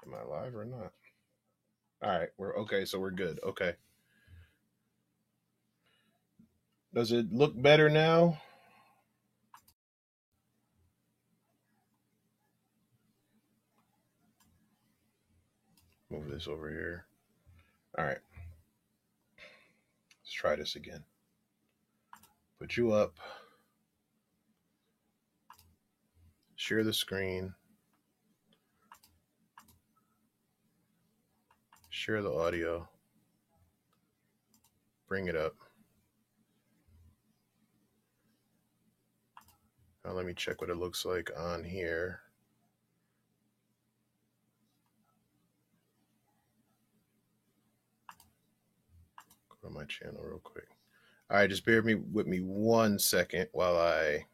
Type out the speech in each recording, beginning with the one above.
Am I live or not? All right, we're okay, so we're good. Okay. Does it look better now? Move this over here. All right, let's try this again. Put you up. Share the screen. Share the audio. Bring it up. Now let me check what it looks like on here. Go to my channel real quick. All right, just bear with me 1 second while I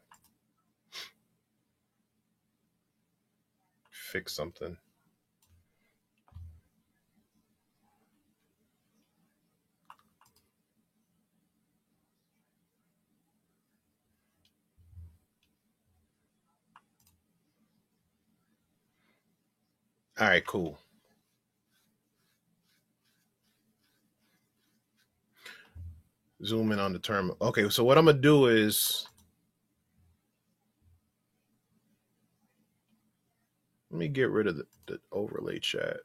fix something. All right, cool. Zoom in on the term. Okay, so what I'm gonna do is let me get rid of the overlay chat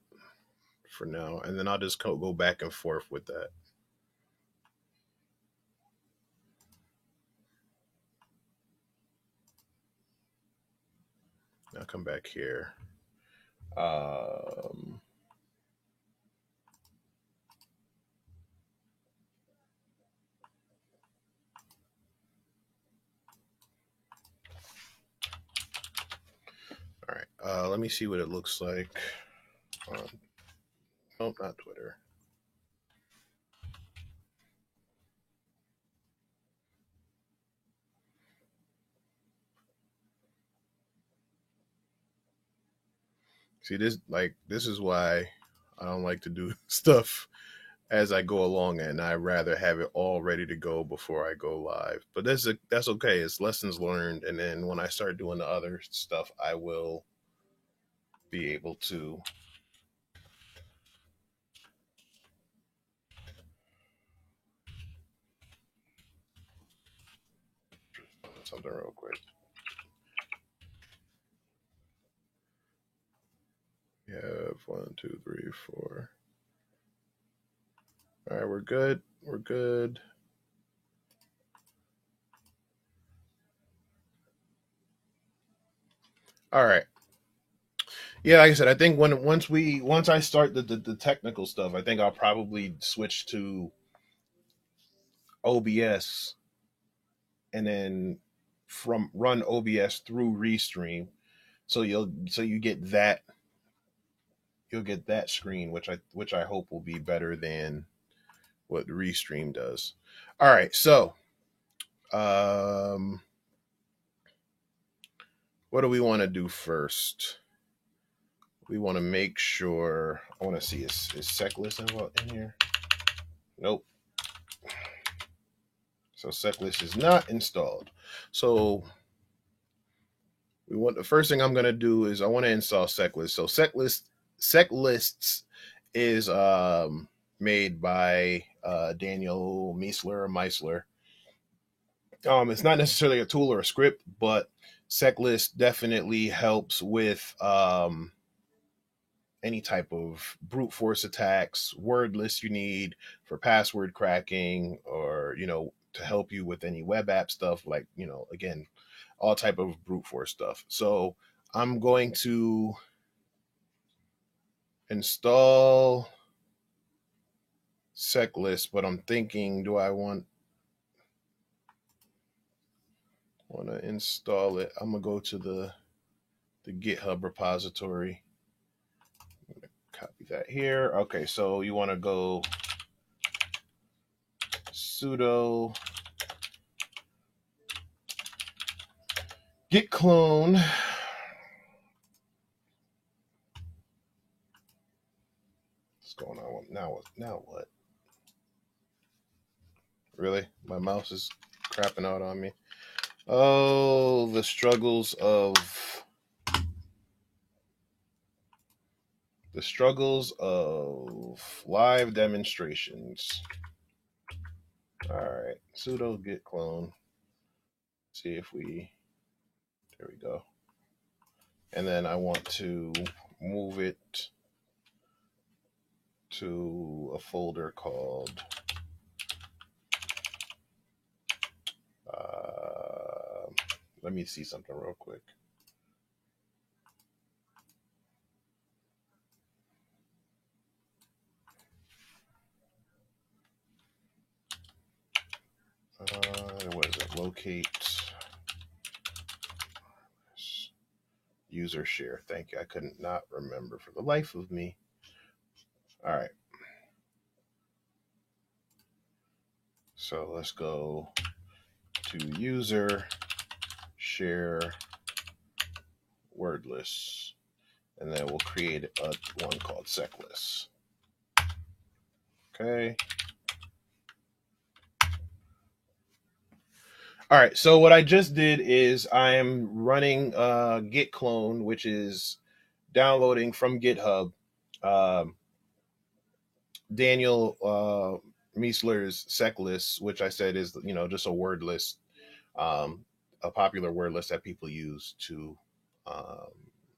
for now, and then I'll just go back and forth with that. I'll come back here. Um, all right. Let me see what it looks like. Nope, not Twitter. See this? This is why I don't like to do stuff as I go along, and I rather have it all ready to go before I go live. But that's okay. It's lessons learned, and then when I start doing the other stuff, I will be able to. Something real quick. We have 1, 2, 3, 4. All right, we're good. We're good. All right. Yeah, like I said, I think once I start the technical stuff, I think I'll probably switch to OBS and then from run OBS through Restream. So you get that screen, which I hope will be better than what Restream does. All right, so what do we want to do first? We want to make sure. I want to see is Seclist in here? Nope. So Seclist is not installed. So the first thing I'm going to do is I want to install Seclist. So Seclists is made by Daniel Meisler. It's not necessarily a tool or a script, but Seclist definitely helps with any type of brute force attacks, word lists you need for password cracking, or to help you with any web app stuff, like again, all type of brute force stuff. So I'm going to install Seclist, but I'm thinking, do I want to install it? I'm gonna go to the GitHub repository. I'm gonna copy that here. Okay, so you want to go sudo git clone. What's going on now? Now what? Really? My mouse is crapping out on me. Oh, the struggles of The struggles of live demonstrations. All right, sudo git clone. See if we, there we go. And then I want to move it to a folder called let me see something real quick. What is it? Locate user share. Thank you. I couldn't not remember for the life of me. All right. So let's go to user share wordless, and then we'll create a one called seclist. Okay. All right. So what I just did is I am running git clone, which is downloading from GitHub Daniel Miessler's seclist, which I said is just a word list, a popular word list that people use to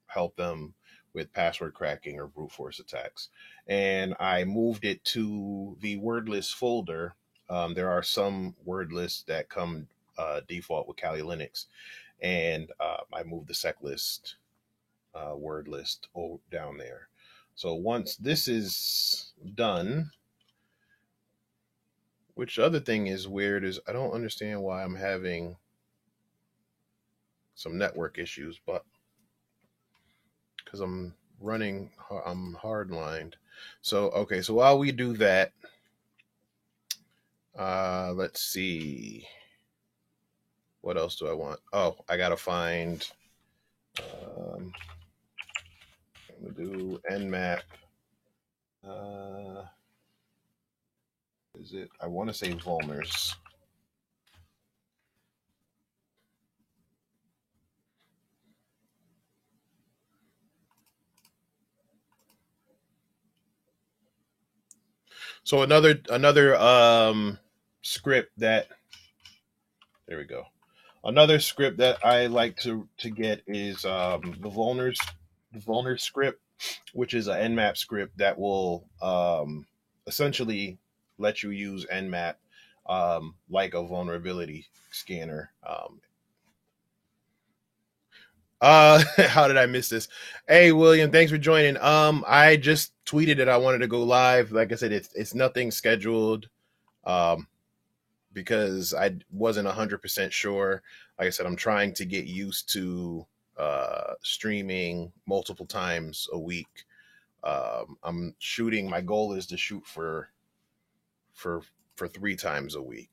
help them with password cracking or brute force attacks. And I moved it to the word list folder. There are some word lists that come default with Kali Linux, and I moved the seclist word list down there. So once this is done, which other thing is weird is I don't understand why I'm having some network issues, but because I'm hardlined. So, okay, so while we do that, let's see. What else do I want? Oh, I got to find, I'm going to do nmap. Is it? I want to say vulners. So another script that, there we go. Another script that I like to get is the vulner script, which is an nmap script that will essentially let you use nmap like a vulnerability scanner. How did I miss this? Hey, William, thanks for joining. I just tweeted that I wanted to go live. Like I said, it's nothing scheduled, because I wasn't 100% sure. Like I said, I'm trying to get used to streaming multiple times a week. I'm shooting. My goal is to shoot for 3 times a week.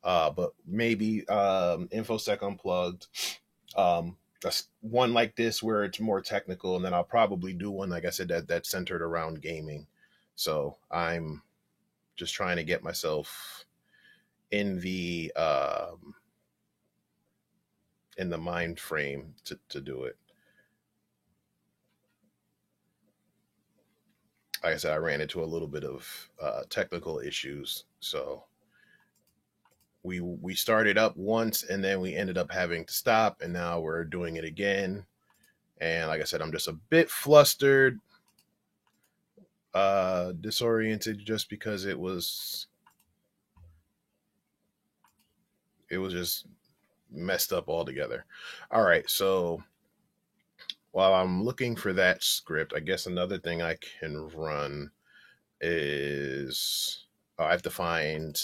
But maybe InfoSec Unplugged. One like this where it's more technical, and then I'll probably do one, like I said, that's centered around gaming. So I'm just trying to get myself in the mind frame to do it. Like I said, I ran into a little bit of technical issues, so we started up once and then we ended up having to stop, and now we're doing it again. And like I said, I'm just a bit flustered, disoriented, just because it was just messed up altogether. All right, so while I'm looking for that script, I guess another thing I can run is I have to find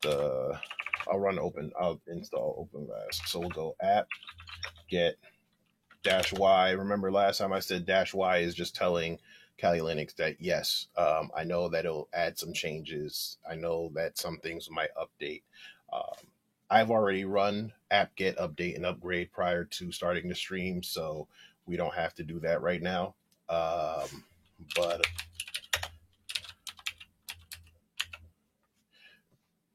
I'll install OpenVAS. So we'll go app get -y. Remember last time I said -y is just telling Kali Linux that yes, I know that it'll add some changes. I know that some things might update. I've already run apt-get update and upgrade prior to starting the stream, so we don't have to do that right now.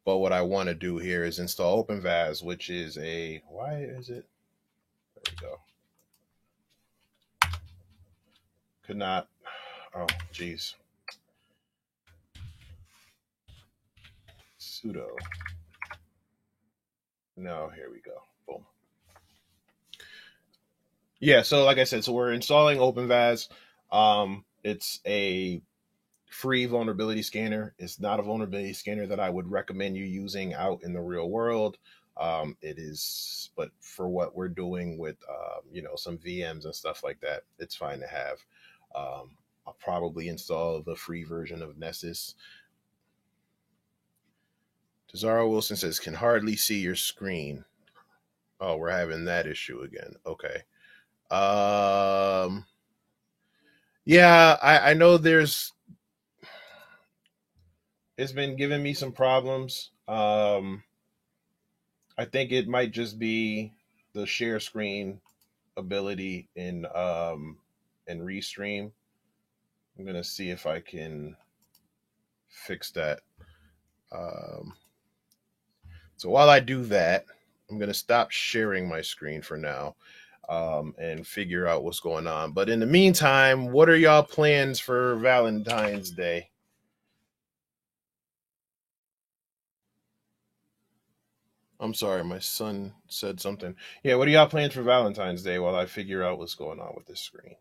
But what I want to do here is install OpenVAS, which is why is it? There we go. Could not Oh, geez. Sudo. No, here we go. Boom. Yeah, so like I said, so we're installing OpenVAS. It's a free vulnerability scanner. It's not a vulnerability scanner that I would recommend you using out in the real world. It is, but for what we're doing with, some VMs and stuff like that, it's fine to have. I'll probably install the free version of Nessus. Tazara Wilson says, can hardly see your screen. Oh, we're having that issue again. Okay. Um, yeah, I know it's been giving me some problems. I think it might just be the share screen ability in Restream. I'm gonna see if I can fix that. Um, so while I do that, I'm gonna stop sharing my screen for now, and figure out what's going on. But in the meantime, what are y'all plans for Valentine's Day? I'm sorry, my son said something. Yeah, what are y'all plans for Valentine's Day while I figure out what's going on with this screen?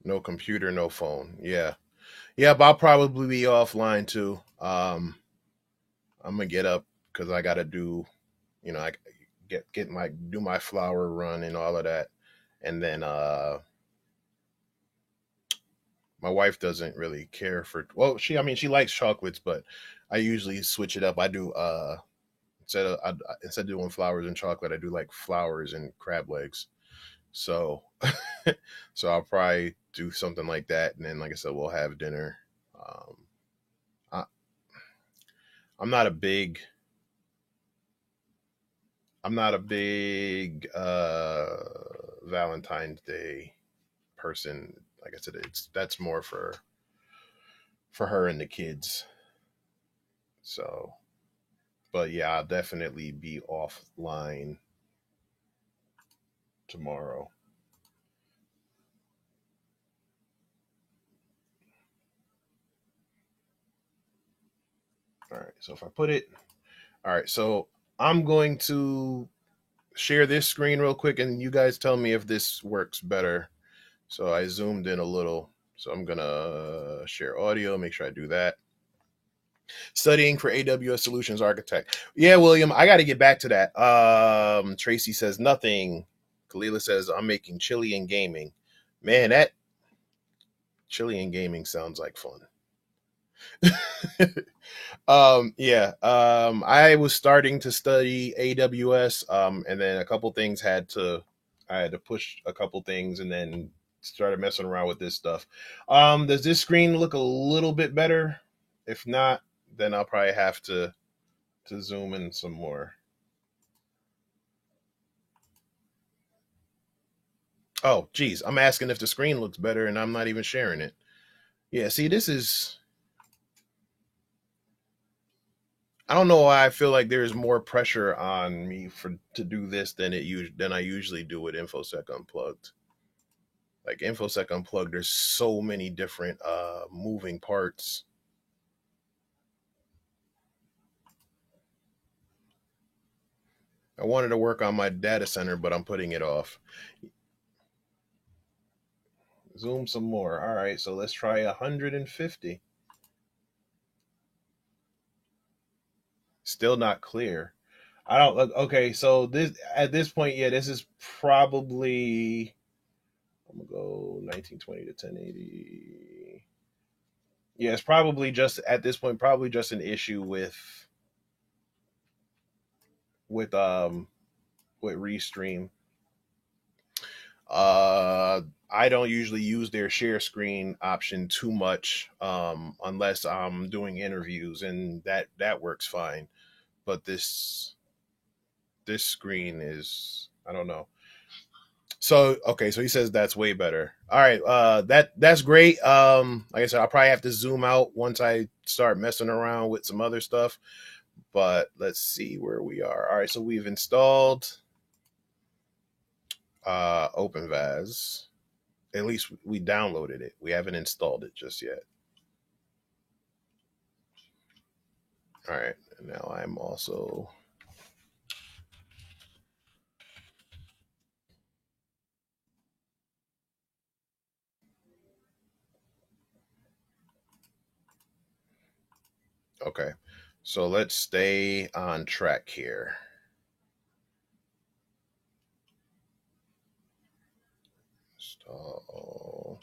No computer, no phone. Yeah. Yeah, but I'll probably be offline too. I'm gonna get up because I gotta I get my do my flower run and all of that, and then my wife doesn't really care for. Well, she likes chocolates, but I usually switch it up. I do instead of doing flowers and chocolate, I do like flowers and crab legs. So so I'll probably do something like that, and then like I said, we'll have dinner. Um, I, I'm not a big I'm not a big Valentine's Day person. Like I said, that's more for her and the kids. So, but yeah, I'll definitely be offline tomorrow. All right. So if I put it, all right. So I'm going to share this screen real quick, and you guys tell me if this works better. So I zoomed in a little. So I'm gonna share audio. Make sure I do that. Studying for AWS Solutions Architect. Yeah, William, I got to get back to that. Tracy says nothing. Kalila says I'm making chili and gaming. Man, that chili and gaming sounds like fun. Yeah. I was starting to study AWS, and then a couple things I had to push a couple things, and then started messing around with this stuff. Does this screen look a little bit better? If not, then I'll probably have to zoom in some more. Oh, geez, I'm asking if the screen looks better, and I'm not even sharing it. Yeah, see, this is. I don't know why I feel like there's more pressure on me for to do this than I usually do with InfoSec Unplugged. Like InfoSec Unplugged, there's so many different moving parts. I wanted to work on my data center, but I'm putting it off. Zoom some more. All right, so let's try 150. Still not clear. I don't look okay. So this at this point, yeah, this is probably I'm gonna go 1920 to 1080. Yeah, it's probably just at this point, probably just an issue with um with Restream. I don't usually use their share screen option too much, unless I'm doing interviews, and that works fine. But this screen is, I don't know. So okay, so he says that's way better. All right, that's great. Like I said, I'll probably have to zoom out once I start messing around with some other stuff. But let's see where we are. All right, so we've installed OpenVAS. At least we downloaded it. We haven't installed it just yet. All right, now I'm also okay. So let's stay on track here. Install.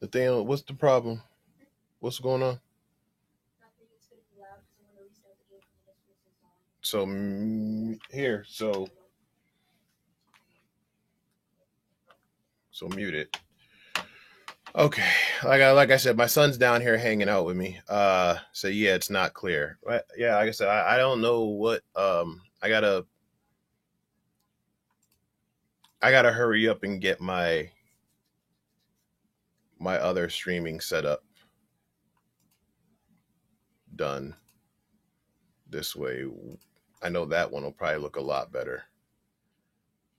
Nathaniel, what's the problem? What's going on? So here, so mute it. Okay, like I said, my son's down here hanging out with me. So yeah, it's not clear. But yeah, like I said, I don't know what. I gotta hurry up and get my other streaming setup done. This way, I know that one will probably look a lot better.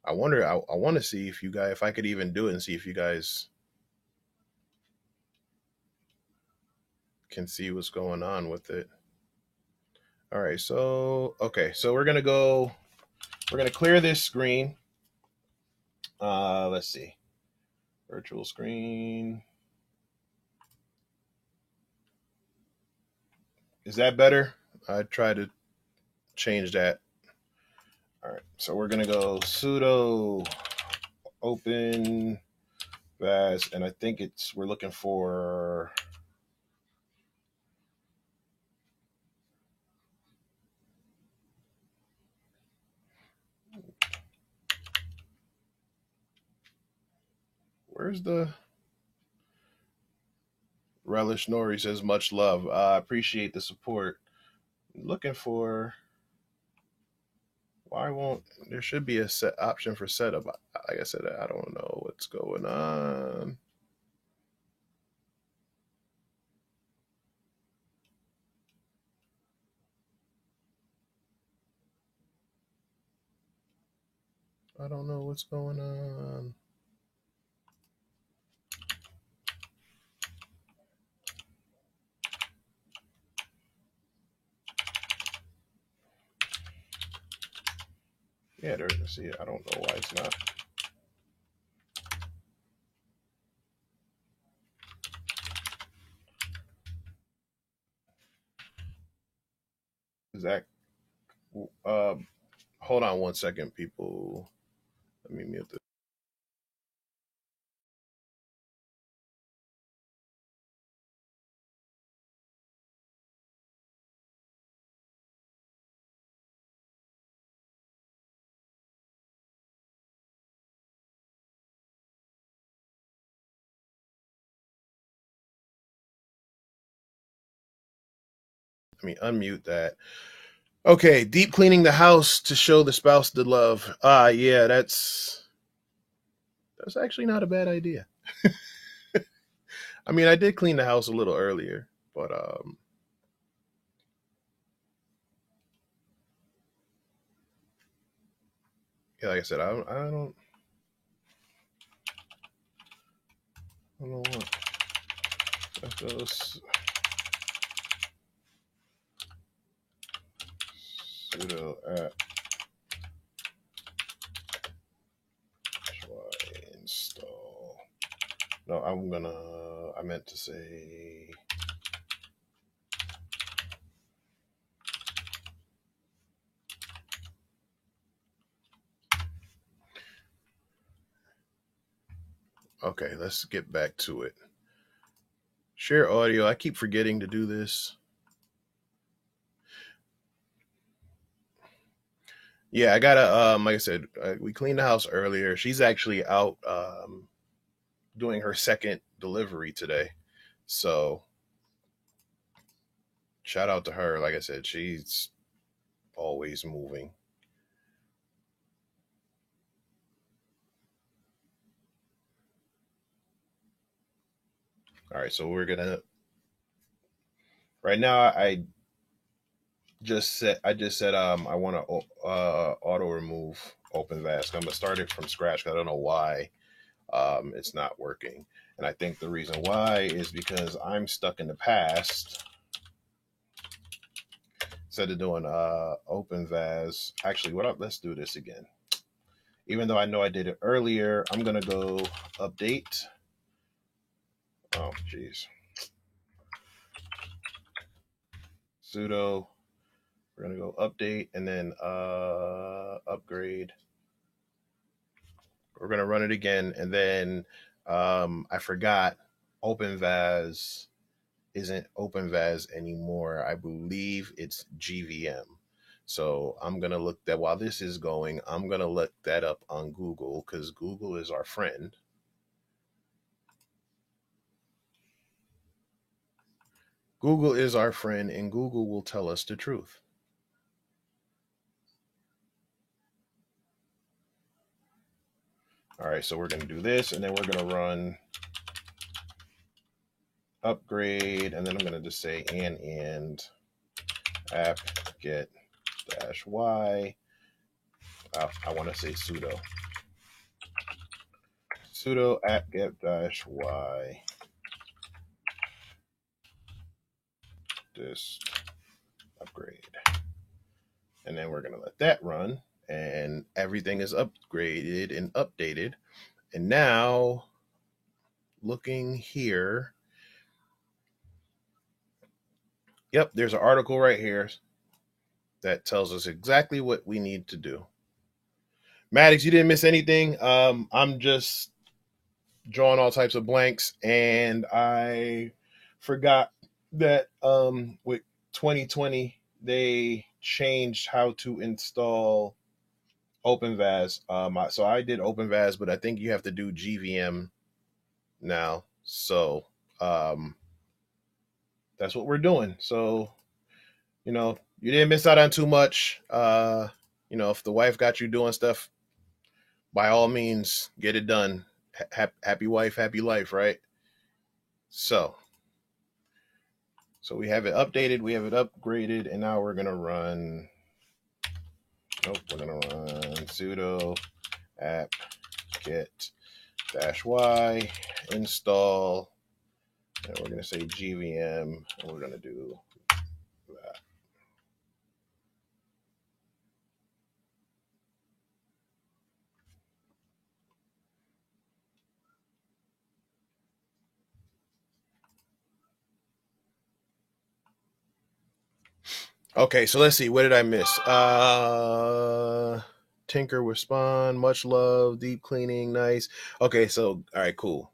I wonder. I want to see if I could even do it and see if you guys can see what's going on with it. All right, so okay, so we're gonna clear this screen. Let's see. Virtual screen. Is that better? I tried to change that. All right, so we're gonna go sudo open vas, and I think we're looking for where's the Relish Nori says much love. I appreciate the support. Looking for why won't there should be a set option for setup. Like I said, I don't know what's going on. I don't know what's going on. Yeah, see, I don't know why it's not. Zach, hold on 1 second, people. Let me mute this. Let me unmute that. Okay, deep cleaning the house to show the spouse the love. Yeah, that's actually not a bad idea. I mean, I did clean the house a little earlier, but yeah, like I said, I don't know what. Let's sudo apt try install. No, I meant to say. Okay, let's get back to it. Share audio. I keep forgetting to do this. Yeah, I gotta. Like I said, we cleaned the house earlier. She's actually out doing her second delivery today, so shout out to her. Like I said, she's always moving. All right, so we're gonna right now. I just said I want to auto remove OpenVAS. I'm gonna start it from scratch. 'Cause I don't know why it's not working, and I think the reason why is because I'm stuck in the past. Instead of doing OpenVAS, actually, what up? Let's do this again. Even though I know I did it earlier, I'm gonna go update. Oh, jeez. Sudo. We're gonna go update and then upgrade. We're gonna run it again, and then I forgot OpenVAS isn't OpenVAS anymore. I believe it's GVM. So I'm gonna look that while this is going, I'm gonna look that up on Google because Google is our friend. Google is our friend, and Google will tell us the truth. All right, so we're going to do this, and then we're going to run upgrade, and then I'm going to just say and app get dash y. I want to say sudo app get dash y dist upgrade, and then we're going to let that run, and everything is upgraded and updated. And now looking here, yep, there's an article right here that tells us exactly what we need to do. Maddox, you didn't miss anything. I'm just drawing all types of blanks, and I forgot that with 2020 they changed how to install OpenVAS. So I did OpenVAS, but I think you have to do GVM now. So that's what we're doing. So you didn't miss out on too much. If the wife got you doing stuff, by all means, get it done. Happy wife, happy life, right? So we have it updated, we have it upgraded, and now we're gonna run. Nope, we're gonna run sudo app get dash y install, and we're gonna say GVM, and we're gonna do that. Okay, so let's see. What did I miss? Tinker respond. Much love. Deep cleaning. Nice. Okay, so all right, cool.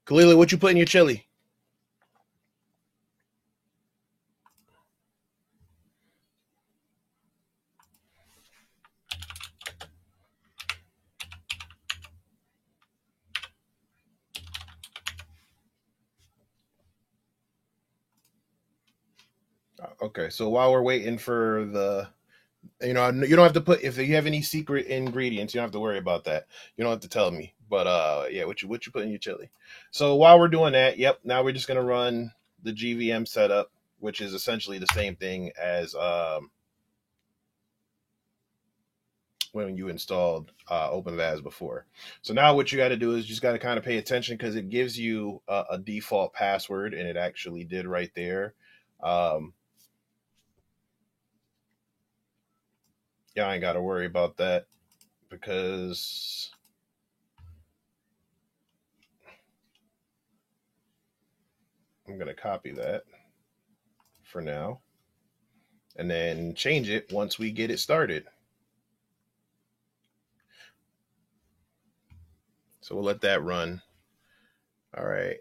Kalila, what you put in your chili? Okay, so while we're waiting for the, you don't have to put, if you have any secret ingredients, you don't have to worry about that. You don't have to tell me. But yeah, what you put in your chili. So while we're doing that, yep, now we're just gonna run the GVM setup, which is essentially the same thing as when you installed OpenVAS before. So now what you got to do is just got to kind of pay attention because it gives you a default password, and it actually did right there. Yeah, I ain't got to worry about that because I'm going to copy that for now and then change it once we get it started. So we'll let that run. All right.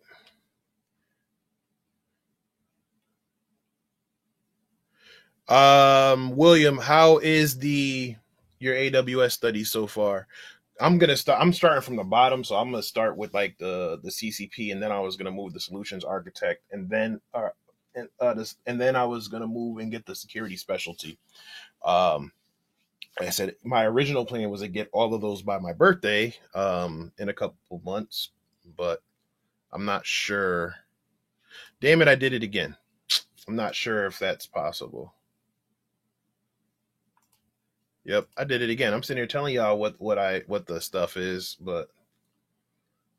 William, how is your AWS study so far? I'm starting from the bottom, so I'm gonna start with like the CCP, and then I was gonna move the solutions architect, and then and then I was gonna move and get the security specialty. Um, like I said, my original plan was to get all of those by my birthday, in a couple months, but I'm not sure. Damn it, I did it again. I'm not sure if that's possible. Yep, I did it again. I'm sitting here telling y'all what the stuff is, but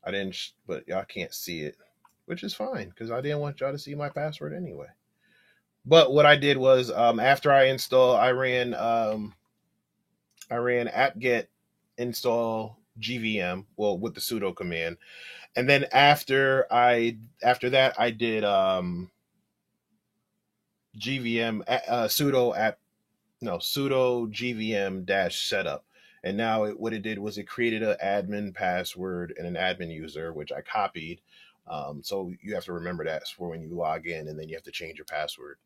I didn't. But y'all can't see it, which is fine because I didn't want y'all to see my password anyway. But what I did was, after I install, I ran apt-get install GVM, well, with the sudo command, and then after that I did GVM sudo app no sudo GVM dash setup, and now what it did was it created an admin password and an admin user, which I copied. So you have to remember that for when you log in, and then you have to change your password.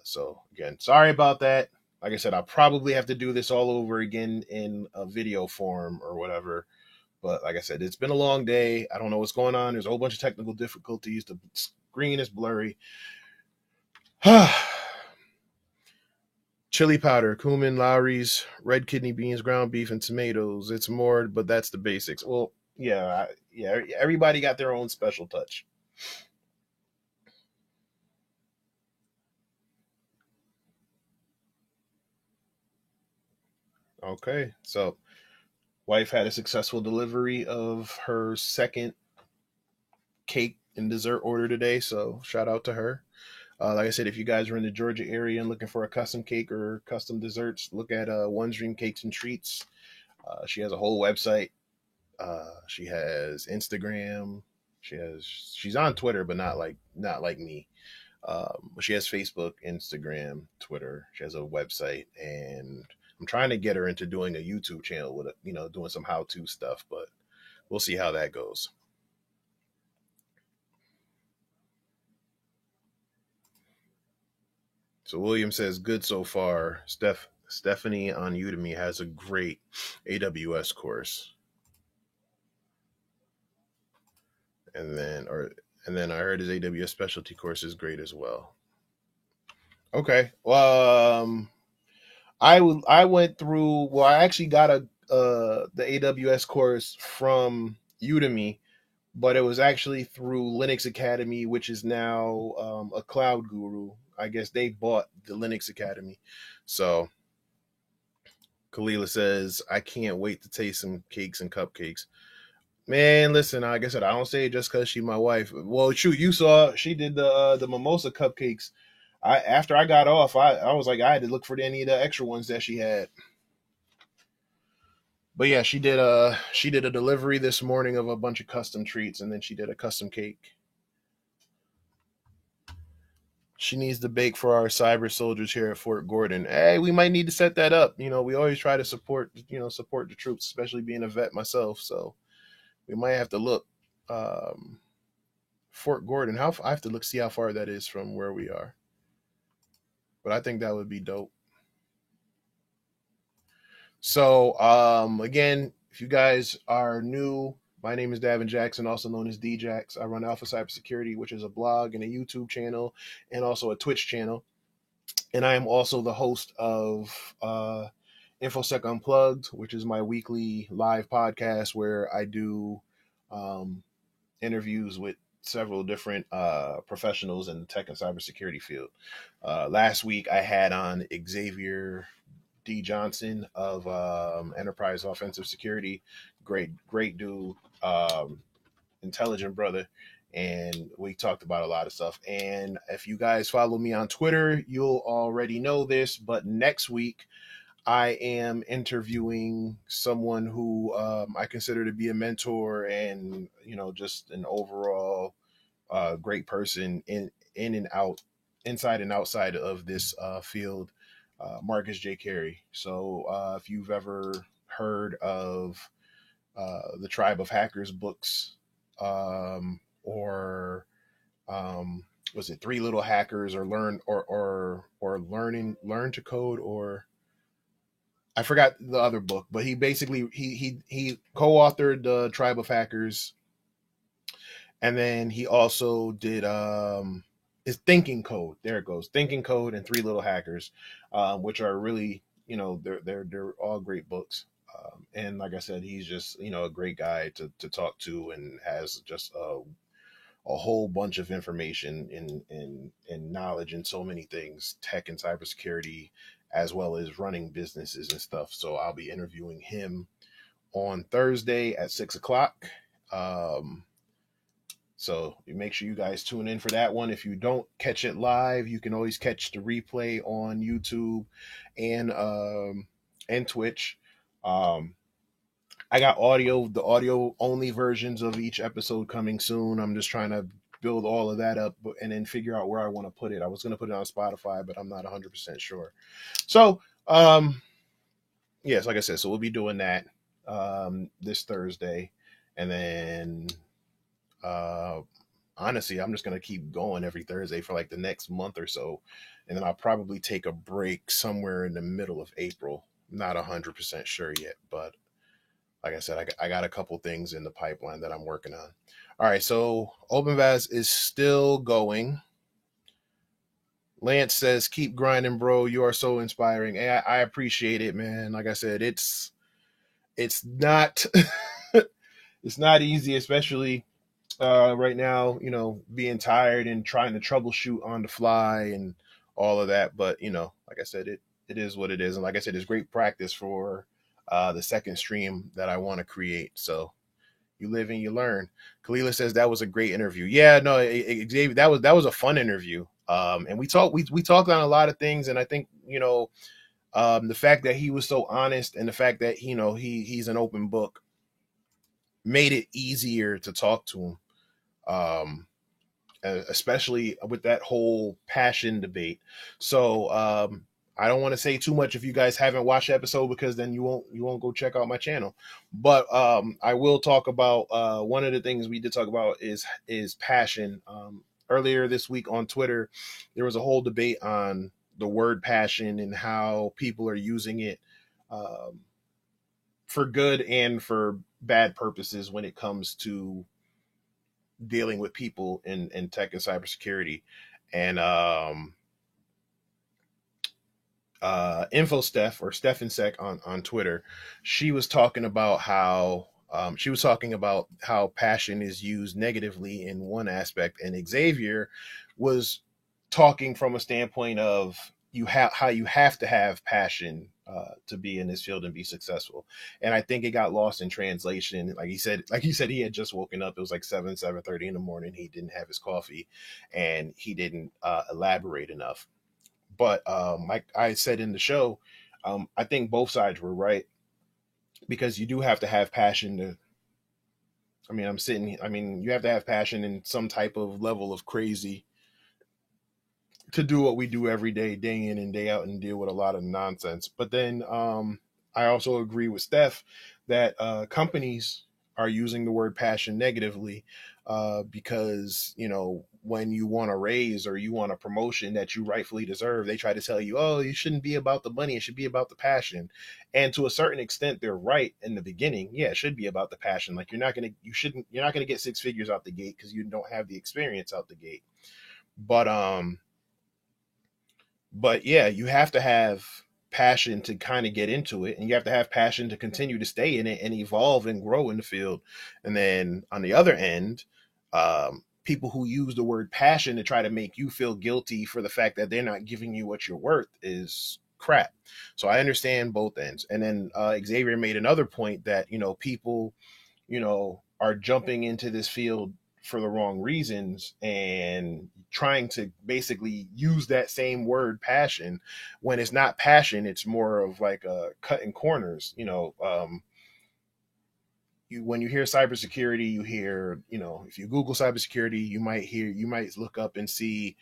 So again, sorry about that. Like I said, I'll probably have to do this all over again in a video form or whatever. But like I said, it's been a long day. I don't know what's going on. There's a whole bunch of technical difficulties. The screen is blurry. Chili powder, cumin, Lowry's, red kidney beans, ground beef, and tomatoes. It's more, but that's the basics. Well, yeah, yeah. Everybody got their own special touch. Okay, so wife had a successful delivery of her second cake and dessert order today. So shout out to her. Like I said, if you guys are in the Georgia area and looking for a custom cake or custom desserts, look at One Dream Cakes and Treats. She has a whole website. She has Instagram. She's on Twitter, but not like me. She has Facebook, Instagram, Twitter. She has a website, and I'm trying to get her into doing a YouTube channel with doing some how to stuff, but we'll see how that goes. So William says, good so far. Stephanie on Udemy has a great AWS course. And then I heard his AWS specialty course is great as well. Okay. Well, I went through. Well, I actually got the AWS course from Udemy, but it was actually through Linux Academy, which is now a Cloud Guru. I guess they bought the Linux Academy. So Kalila says, I can't wait to taste some cakes and cupcakes. Man, listen, like I said, I don't say it just because she's my wife. Well, shoot, you saw she did the mimosa cupcakes. After I got off, I was like, I had to look for any of the extra ones that she had. But yeah, she did a delivery this morning of a bunch of custom treats, and then she did a custom cake. She needs to bake for our cyber soldiers here at Fort Gordon. Hey, we might need to set that up. We always try to support the troops, especially being a vet myself. So we might have to look. Fort Gordon. I have to look see how far that is from where we are. But I think that would be dope. So again, if you guys are new, my name is Davin Jackson, also known as DJax. I run Alpha Cybersecurity, which is a blog and a YouTube channel, and also a Twitch channel. And I am also the host of InfoSec Unplugged, which is my weekly live podcast where I do interviews with several different professionals in the tech and cybersecurity field. Last week, I had on Xavier D. Johnson of Enterprise Offensive Security. Great dude, intelligent brother. And we talked about a lot of stuff. And if you guys follow me on Twitter, you'll already know this. But next week, I am interviewing someone who I consider to be a mentor and just an overall great person in and out, inside and outside of this field, Marcus J. Carey. So if you've ever heard of the Tribe of Hackers books, or was it Three Little Hackers, or Learn to Code, or I forgot the other book, but he basically he co-authored the Tribe of Hackers, and then he also did is Thinking Code. There it goes. Thinking Code and Three Little Hackers, which are really, they're all great books. And like I said, he's just, a great guy to talk to, and has just a whole bunch of information and knowledge in so many things, tech and cybersecurity, as well as running businesses and stuff. So I'll be interviewing him on Thursday at 6 o'clock. So you make sure you guys tune in for that one. If you don't catch it live, you can always catch the replay on YouTube and Twitch. I got the audio only versions of each episode coming soon. I'm just trying to build all of that up and then figure out where I want to put it. I was going to put it on Spotify, but I'm not 100% sure. So, yes, like I said, so we'll be doing that this Thursday. And then, honestly, I'm just going to keep going every Thursday for like the next month or so. And then I'll probably take a break somewhere in the middle of April. Not 100% sure yet, but like I said, I got a couple things in the pipeline that I'm working on. All right, so OpenVAS is still going. Lance says, keep grinding, bro. You are so inspiring. Hey, I appreciate it, man. Like I said, it's not it's not easy, especially right now, being tired and trying to troubleshoot on the fly and all of that. But, like I said, it is what it is. And like I said, it's great practice for the second stream that I want to create. So you live and you learn. Kalila says that was a great interview. Yeah, no, Xavier, that was a fun interview. And we talked on a lot of things. And I think, the fact that he was so honest and the fact that, he's an open book made it easier to talk to him. Especially with that whole passion debate. So, I don't want to say too much if you guys haven't watched the episode, because then you won't go check out my channel. But I will talk about one of the things we did talk about is passion. Earlier this week on Twitter, there was a whole debate on the word passion and how people are using it for good and for bad purposes when it comes to dealing with people in tech and cybersecurity. And InfoSteph or StephenSec on Twitter, she was talking about how passion is used negatively in one aspect, and Xavier was talking from a standpoint of how you have to have passion to be in this field and be successful. And I think it got lost in translation. Like he said, he had just woken up. It was like 7:30 in the morning. He didn't have his coffee, and he didn't elaborate enough. But like I said in the show, I think both sides were right, because you do have to have passion to. You have to have passion in some type of level of crazy to do what we do every day, day in and day out, and deal with a lot of nonsense. But then I also agree with Steph that companies are using the word passion negatively because, when you want a raise or you want a promotion that you rightfully deserve, they try to tell you, oh, you shouldn't be about the money. It should be about the passion. And to a certain extent, they're right in the beginning. Yeah, it should be about the passion. Like you're not going to get six figures out the gate because you don't have the experience out the gate. But yeah, you have to have passion to kind of get into it, and you have to have passion to continue to stay in it and evolve and grow in the field. And then on the other end, people who use the word passion to try to make you feel guilty for the fact that they're not giving you what you're worth is crap. So I understand both ends. And then Xavier made another point that, people, are jumping into this field for the wrong reasons and trying to basically use that same word passion when it's not passion. It's more of like cutting corners. When you hear cybersecurity, you hear, if you Google cybersecurity, you might look up and see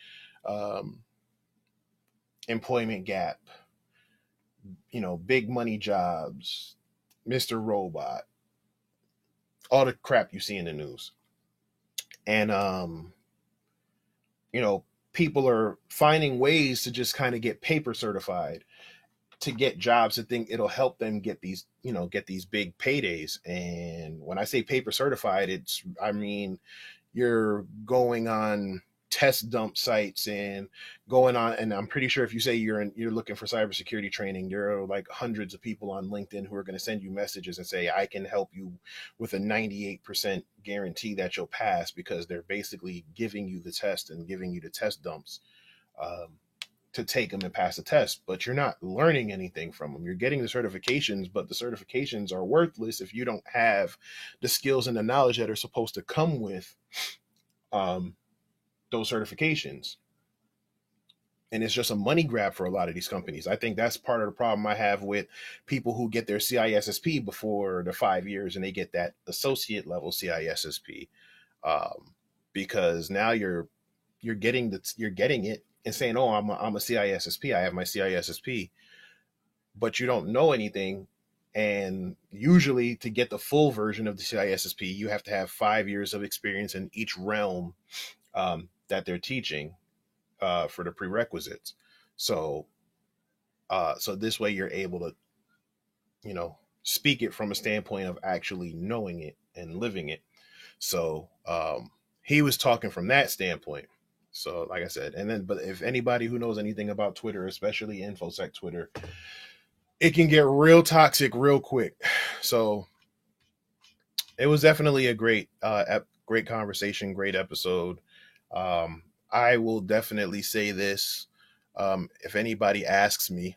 employment gap, big money jobs, Mr. Robot, all the crap you see in the news. And people are finding ways to just kind of get paper certified to get jobs, to think it'll help them get these big paydays. And when I say paper certified, you're going on test dump sites and going on. And I'm pretty sure if you say you're looking for cybersecurity training, there are like hundreds of people on LinkedIn who are going to send you messages and say, I can help you with a 98% guarantee that you'll pass, because they're basically giving you the test and giving you the test dumps. To take them and pass the test, but you're not learning anything from them. You're getting the certifications, but the certifications are worthless if you don't have the skills and the knowledge that are supposed to come with um, those certifications. And it's just a money grab for a lot of these companies. I think that's part of the problem I have with people who get their CISSP before the 5 years and they get that associate level CISSP, because now you're getting it and saying, "Oh, I'm a CISSP. I have my CISSP," but you don't know anything. And usually, to get the full version of the CISSP, you have to have 5 years of experience in each realm that they're teaching for the prerequisites. So, so this way you're able to, speak it from a standpoint of actually knowing it and living it. So, he was talking from that standpoint. So, like I said, and then, but if anybody who knows anything about Twitter, especially InfoSec Twitter, it can get real toxic real quick. So, it was definitely a great conversation, great episode. I will definitely say this. If anybody asks me,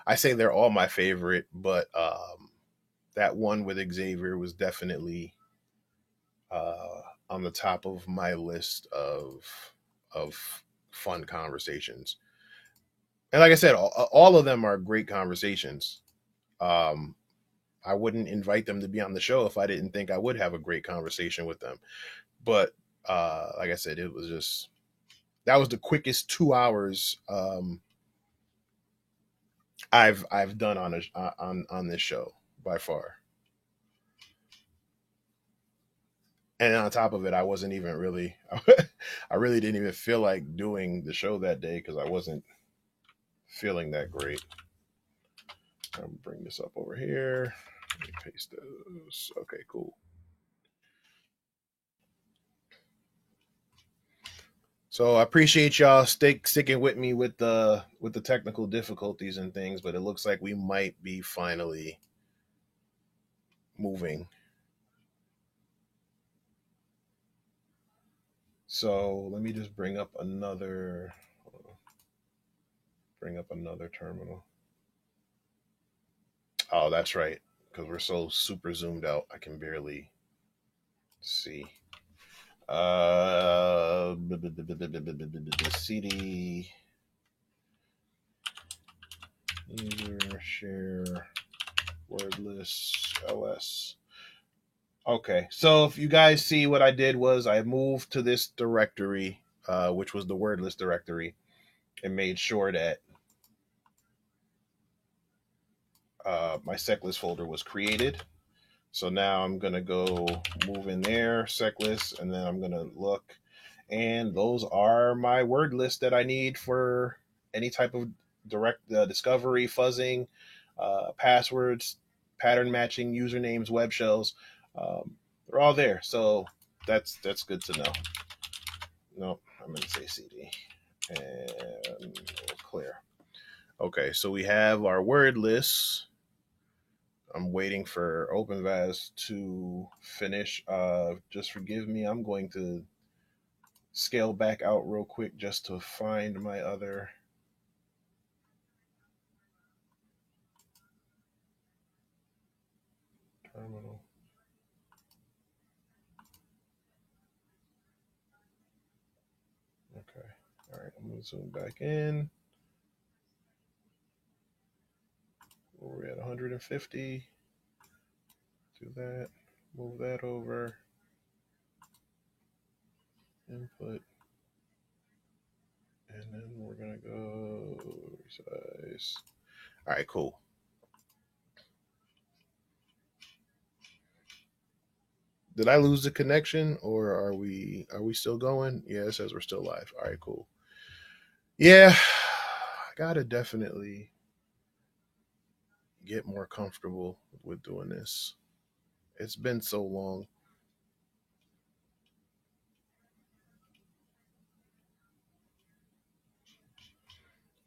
I say they're all my favorite, but that one with Xavier was definitely on the top of my list of fun conversations. And like I said, all of them are great conversations. Um, I wouldn't invite them to be on the show if I didn't think I would have a great conversation with them. But like I said, it was just that was the quickest 2 hours I've done on this show by far. And on top of it, I wasn't even really, I really didn't even feel like doing the show that day because I wasn't feeling that great. I'm bring this up over here. Let me paste those. Okay, cool. So I appreciate y'all sticking with me with the technical difficulties and things, but it looks like we might be finally moving. So let me just bring up another terminal. Oh, that's right, because we're so super zoomed out, I can barely see. CD user share wordless ls. Okay, so if you guys see, what I did was I moved to this directory, which was the wordless directory, and made sure that my seclist folder was created. So now I'm going to go move in there, seclist, and then I'm going to look. And those are my word list that I need for any type of direct discovery, fuzzing, passwords, pattern matching, usernames, web shells. They're all there. So that's good to know. Nope, I'm going to say CD. And we'll clear. Okay, so we have our word lists. I'm waiting for OpenVAS to finish. Just forgive me. I'm going to scale back out real quick just to find my other terminal. Okay. All right. I'm going to zoom back in. We're at 150. Do that. Move that over. Input. And then we're going to go resize. All right, cool. Did I lose the connection, or are we still going? Yeah, it says we're still live. All right, cool. Yeah, I gotta definitely get more comfortable with doing this. It's been so long.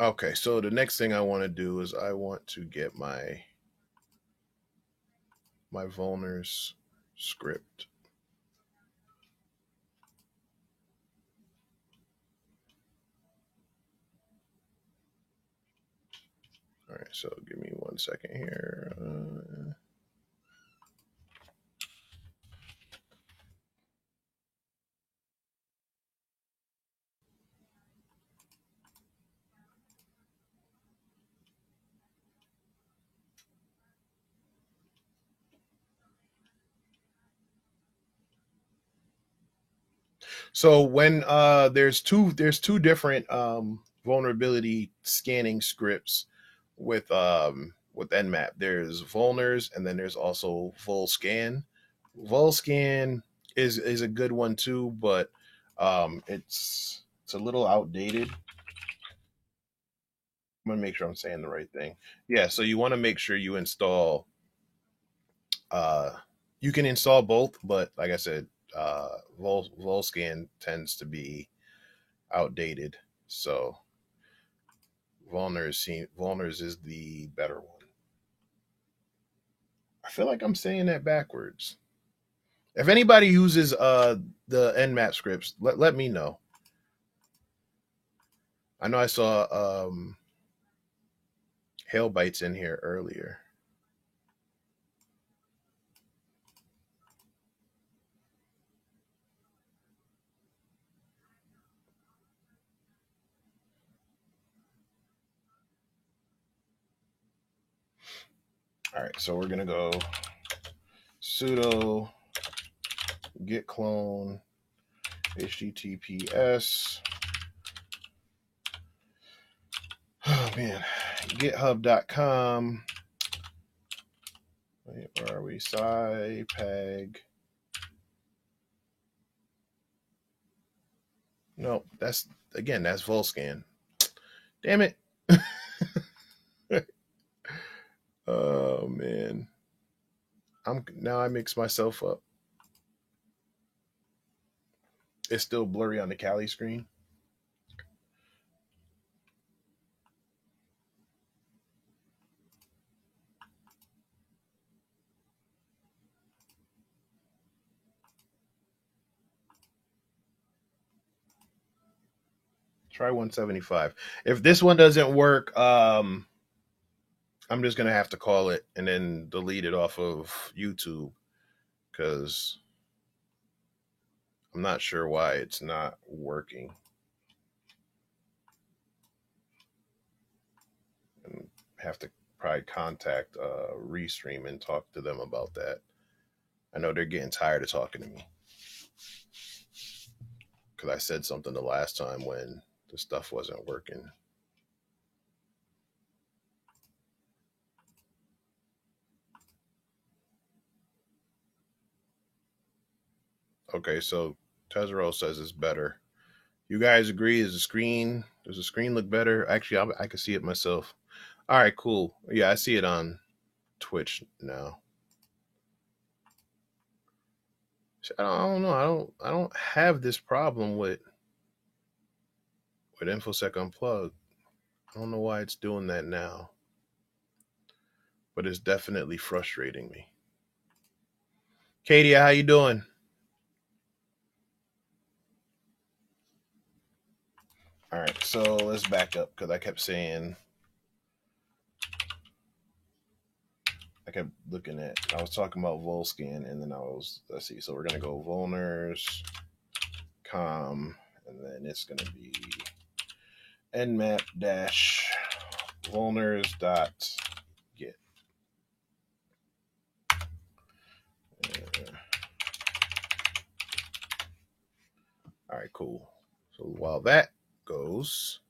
Okay, so the next thing I want to do is I want to get my vulners script. All right, so give me 1 second here. So when there's two different vulnerability scanning scripts with Nmap. There's Vulners and then there's also Vulscan. Vulscan is a good one too, but it's a little outdated. I'm gonna make sure I'm saying the right thing. Yeah, so you want to make sure you install. Uh, you can install both, but like I said, Volscan tends to be outdated. So Vulners is the better one. I feel like I'm saying that backwards. If anybody uses the Nmap scripts, let me know. I know I saw Hail Bites in here earlier. All right, so we're gonna go sudo git clone https. Oh man, github.com. Wait, where are we? SciPag. No, that's Volscan. Damn it. Oh man. I mix myself up. It's still blurry on the Kali screen. Try 175. If this one doesn't work, I'm just gonna have to call it and then delete it off of YouTube because I'm not sure why it's not working. And have to probably contact Restream and talk to them about that. I know they're getting tired of talking to me because I said something the last time when the stuff wasn't working. Okay, so Tezero says it's better. You guys agree? Does the screen look better? Actually, I can see it myself. All right, cool. Yeah, I see it on Twitch now. I don't know. I don't have this problem with InfoSec Unplugged. I don't know why it's doing that now, but it's definitely frustrating me. Katie, how you doing? All right, so let's back up because I kept looking at. I was talking about Volscan, and then let's see. So we're gonna go Vulners, com, and then it's gonna be nmap dash vulners dot git. All right, cool. So while that goes,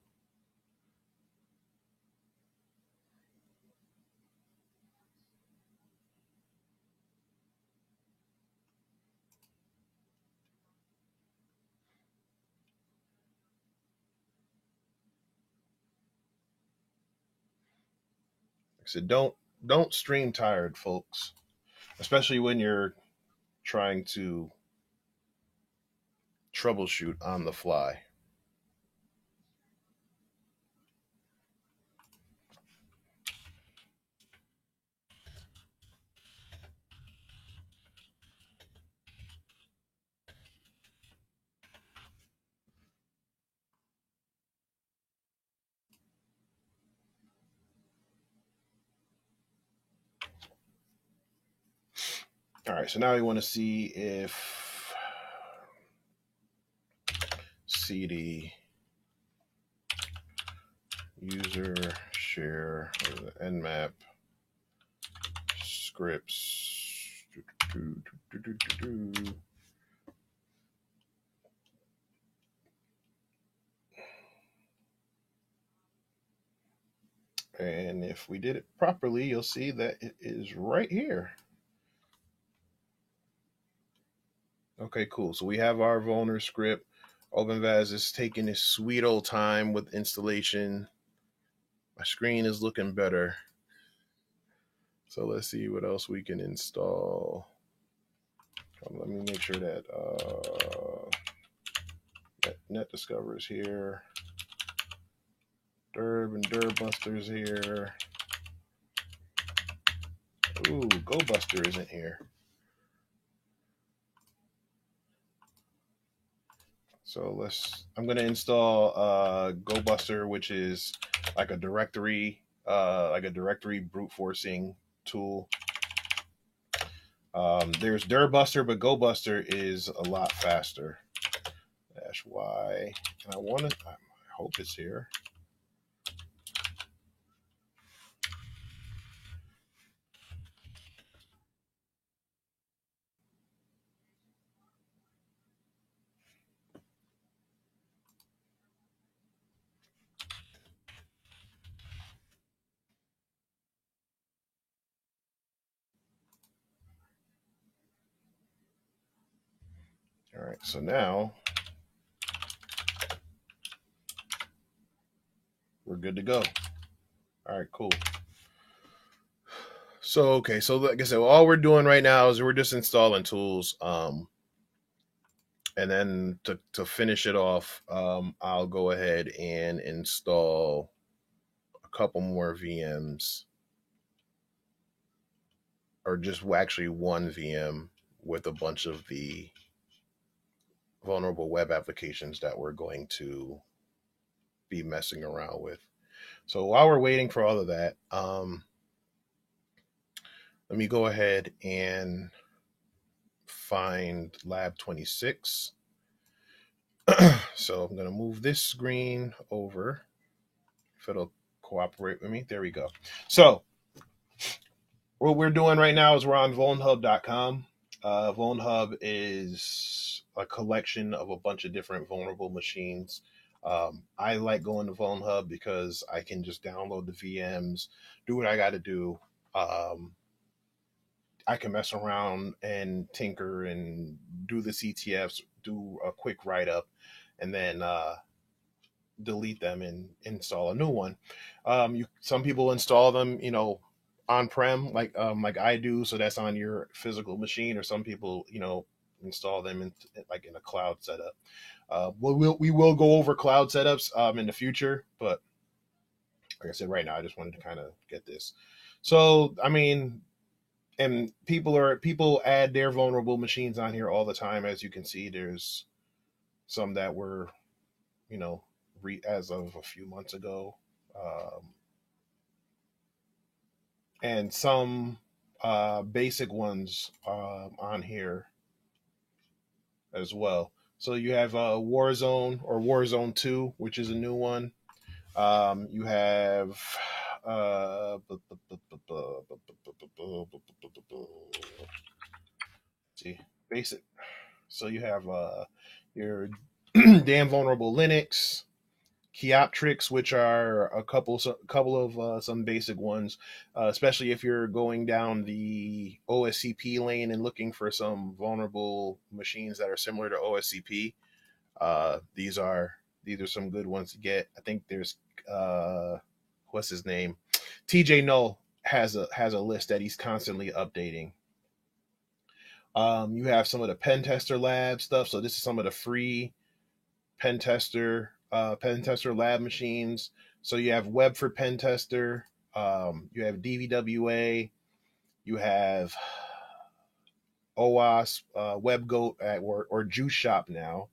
I said, don't stream tired, folks, especially when you're trying to troubleshoot on the fly. right, so now we want to see if cd user share nmap scripts. And if we did it properly, you'll see that it is right here. Okay, cool. So we have our Vulner script. OpenVAS is taking his sweet old time with installation. My screen is looking better. So let's see what else we can install. Let me make sure that NetDiscover is here. Derb and Derbuster is here. Ooh, GoBuster isn't here. So I'm going to install GoBuster, which is like a directory brute forcing tool. There's Derbuster, but GoBuster is a lot faster. -Y, and I hope it's here. All right, so now we're good to go. All right, cool. So, okay, so like I said, all we're doing right now is we're just installing tools. And then to finish it off, I'll go ahead and install a couple more VMs, or just actually one VM with a bunch of the vulnerable web applications that we're going to be messing around with. So while we're waiting for all of that, let me go ahead and find Lab 26. So I'm going to move this screen over, if it'll cooperate with me. There we go. So what we're doing right now is we're on vulnhub.com. Vulnhub is a collection of a bunch of different vulnerable machines. I like going to Vulnhub because I can just download the VMs, do what I got to do. I can mess around and tinker and do the CTFs, do a quick write up, and then delete them and install a new one. Some people install them, on-prem, like I do, so that's on your physical machine, or some people, install them in a cloud setup. We will go over cloud setups in the future, but like I said, right now I just wanted to kind of get this. So I mean, and people add their vulnerable machines on here all the time. As you can see, there's some that were, as of a few months ago, and some basic ones on here as well. So you have Warzone or Warzone 2, which is a new one. You have see, basic. So you have your damn vulnerable Linux, Kioptrix, which are a couple of some basic ones, especially if you're going down the OSCP lane and looking for some vulnerable machines that are similar to OSCP. These are some good ones to get. I think there's what's his name, TJ Null has a list that he's constantly updating. You have some of the Pen Tester Lab stuff. So this is some of the free Pen Tester Lab machines. So you have Web for Pen Tester. You have DVWA. You have OWASP, WebGoat or Juice Shop now.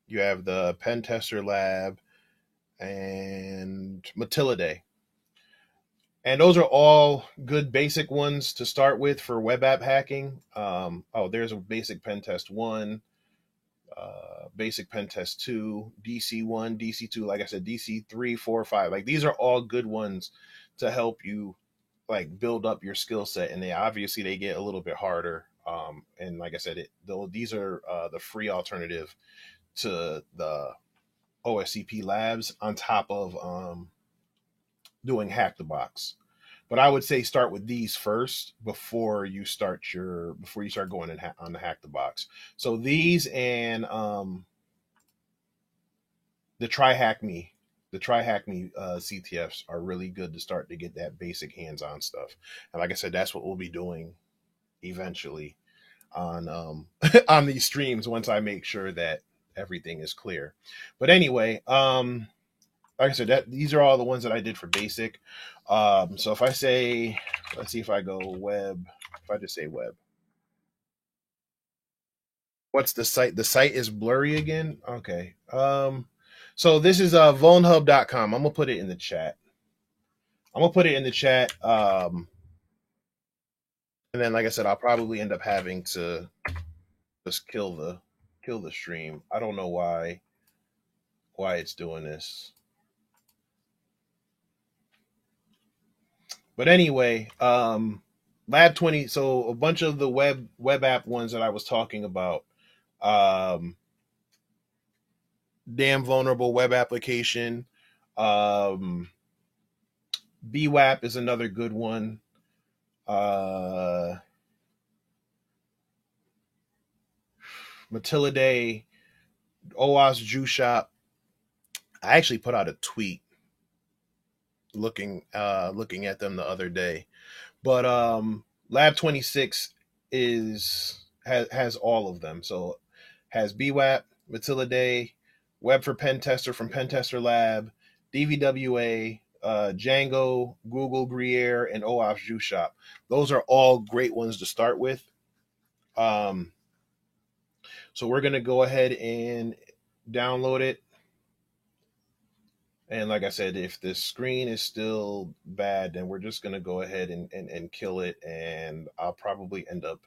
You have the Pen Tester Lab and Matillidae. And those are all good basic ones to start with for web app hacking. There's a basic pen test one, basic pen test two, DC one, DC two. Like I said, DC three, four, five. Like these are all good ones to help you like build up your skill set. And they get a little bit harder. And like I said, these are the free alternative to the OSCP labs on top of doing Hack the Box. But I would say start with these first before you start going on the Hack the Box. So these and the Try Hack Me, CTFs are really good to start to get that basic hands-on stuff. And like I said, that's what we'll be doing eventually on on these streams once I make sure that everything is clear. But anyway, like I said, that these are all the ones that I did for basic. So if I say, let's see if I go web, if I just say web, what's the site? The site is blurry again. Okay. So this is vulnhub.com. I'm gonna put it in the chat. And then like I said, I'll probably end up having to just kill the stream. I don't know why it's doing this. But anyway, Lab 20. So a bunch of the web app ones that I was talking about. Um, Damn vulnerable web application. BWAP is another good one. Matilda, OWASP Juice Shop. I actually put out a tweet looking at them the other day. But Lab 26 has all of them. So has BWAP, Matilda, Web for Pen Tester from Pen Tester Lab, DVWA, Django, Google Gruyere, and OAuth Juice Shop. Those are all great ones to start with. So we're gonna go ahead and download it. And like I said, if the screen is still bad, then we're just gonna go ahead and kill it. And I'll probably end up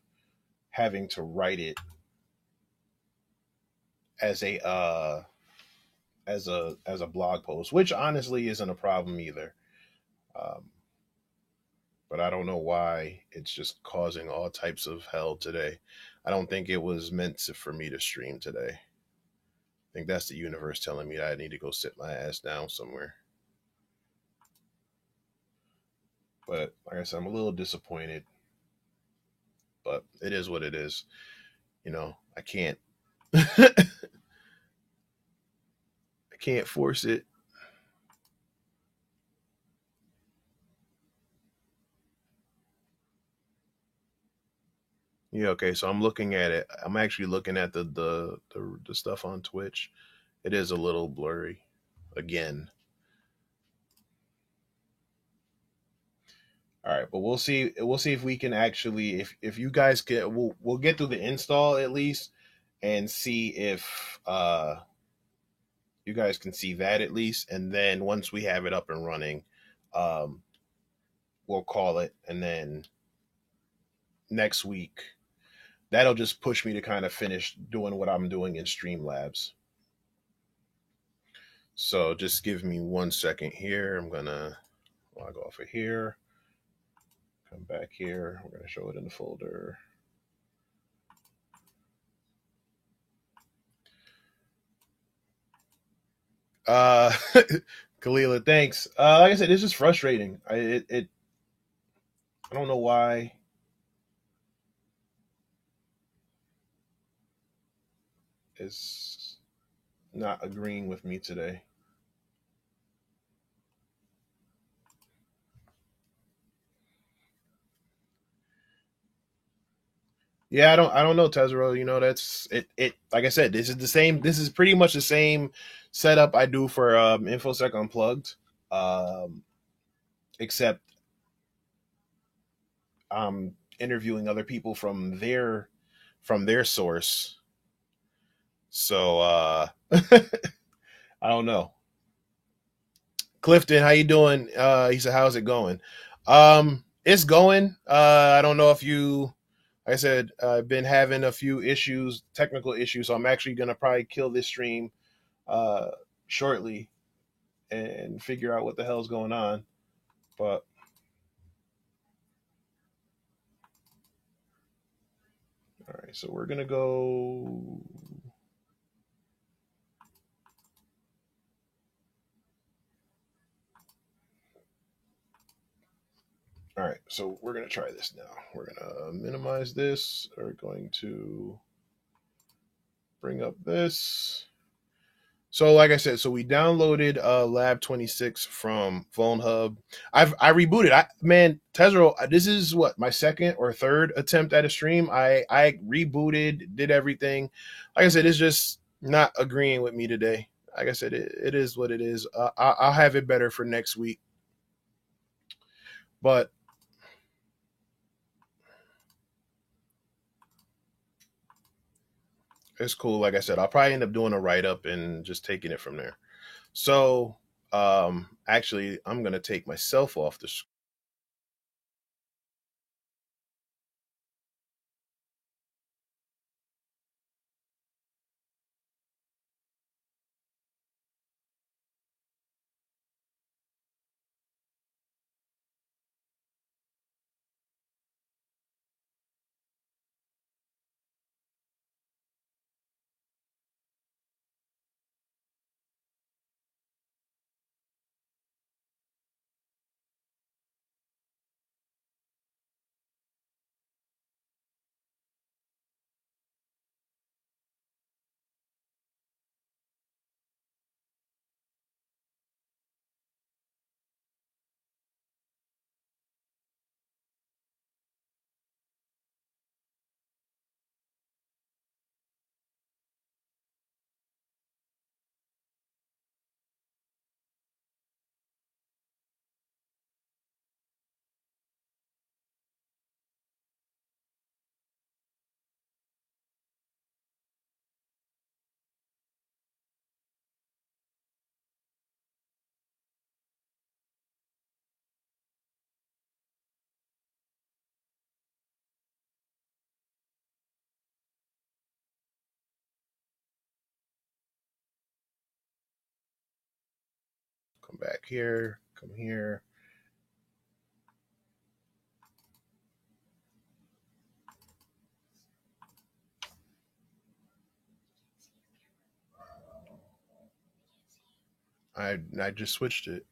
having to write it as a blog post, which honestly isn't a problem either. Um, but I don't know why it's just causing all types of hell today. I don't think it was meant for me to stream today. I think that's the universe telling me that I need to go sit my ass down somewhere. But like I said, I'm a little disappointed. But it is what it is. I can't I can't force it. Yeah, okay. So I'm looking at it. I'm actually looking at the stuff on Twitch. It is a little blurry again. All right, but we'll see. We'll see if we can actually, if you guys can, we'll get through the install at least, and see if you guys can see that at least, and then once we have it up and running, um, we'll call it, and then next week that'll just push me to kind of finish doing what I'm doing in Streamlabs. So just give me 1 second here. I'm gonna log off of here. Come back here. We're gonna show it in the folder. Kalila, thanks. Like I said, it's just frustrating. I don't know why. It's not agreeing with me today. Yeah, I don't know, Tezero. That's it. Like I said, this is the same. This is pretty much the same setup I do for InfoSec Unplugged, um, except I'm interviewing other people from their source. So I don't know. Clifton, how you doing? He said, "How's it going?" It's going. I don't know if you, like I said, I've been having a few issues, technical issues, so I'm actually gonna probably kill this stream uh, shortly and figure out what the hell's going on. But all right, so we're gonna go. All right, so we're gonna try this now. We're gonna minimize this. We're going to bring up this. So, like I said, so we downloaded Lab 26 from Phone Hub. I rebooted. Man, Tezro, this is what my second or third attempt at a stream. I rebooted, did everything. Like I said, it's just not agreeing with me today. Like I said, it is what it is. I'll have it better for next week. But it's cool. Like I said, I'll probably end up doing a write up and just taking it from there. So, actually, I'm gonna take myself off the come back here, come here. I just switched it.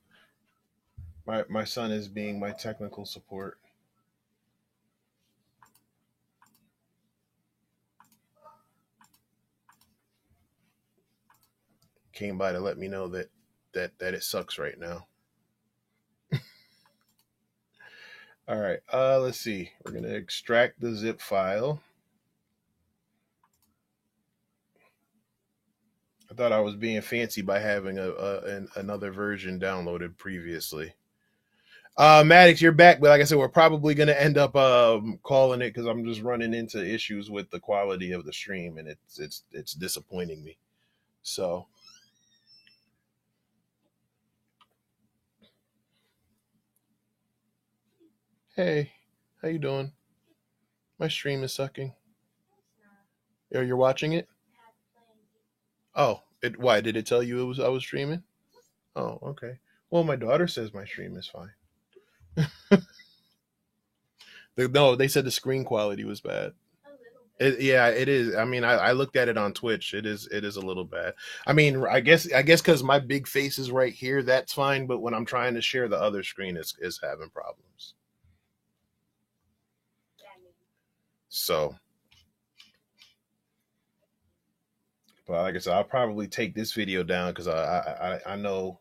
My son is being my technical support. Came by to let me know that it sucks right now. All right. Let's see. We're gonna extract the zip file. I thought I was being fancy by having another version downloaded previously. Maddox, you're back, but like I said, we're probably gonna end up calling it because I'm just running into issues with the quality of the stream, and it's disappointing me. So, hey, how you doing? My stream is sucking. Oh, you're watching it? Oh, it why did it tell you it was I was streaming? Oh, okay. Well, my daughter says my stream is fine. No, they said the screen quality was bad. Yeah, it is. I mean, I looked at it on Twitch. It is a little bad. I mean, I guess because my big face is right here, that's fine. But when I'm trying to share the other screen, it's having problems. So, but like I said, I'll probably take this video down because I know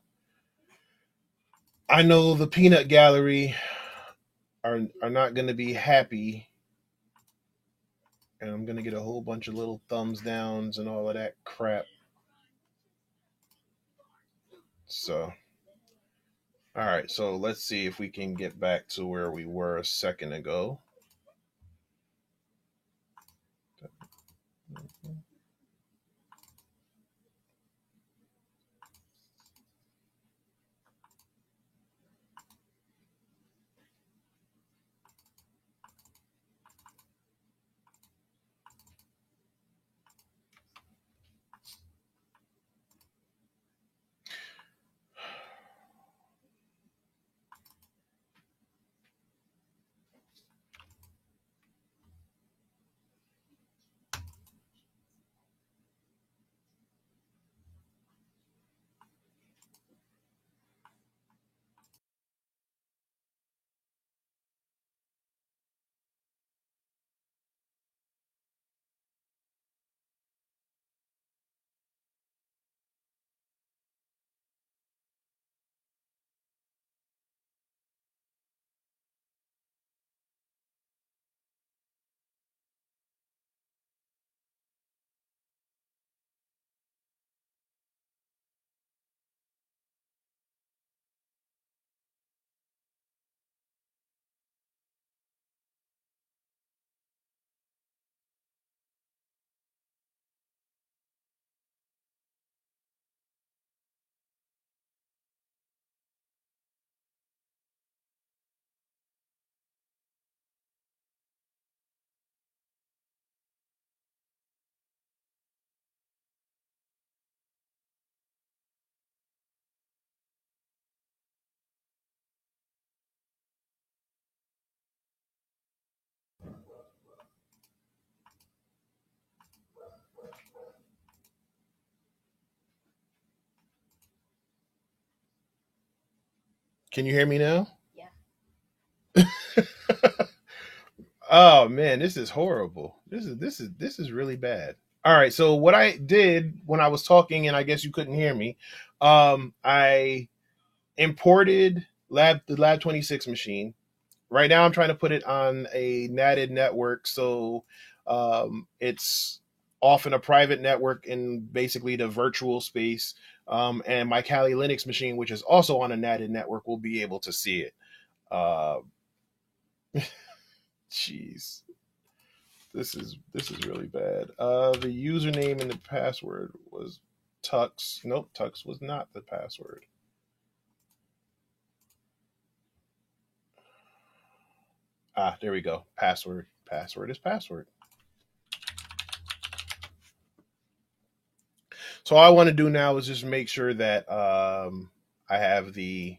the peanut gallery are not going to be happy, and I'm going to get a whole bunch of little thumbs downs and all of that crap. So, all right, so let's see if we can get back to where we were a second ago. Can you hear me now? Yeah. Oh man, this is horrible. This is really bad. All right, so what I did when I was talking, and I guess you couldn't hear me, I imported the Lab 26 machine. Right now, I'm trying to put it on a NATed network, so it's off in a private network in basically the virtual space. And my Kali Linux machine, which is also on a NATed network, will be able to see it. Uh, Jeez, this is really bad. The username and the password was Tux. Nope, Tux was not the password. Ah, there we go. Password. Password is password. So all I want to do now is just make sure that I have the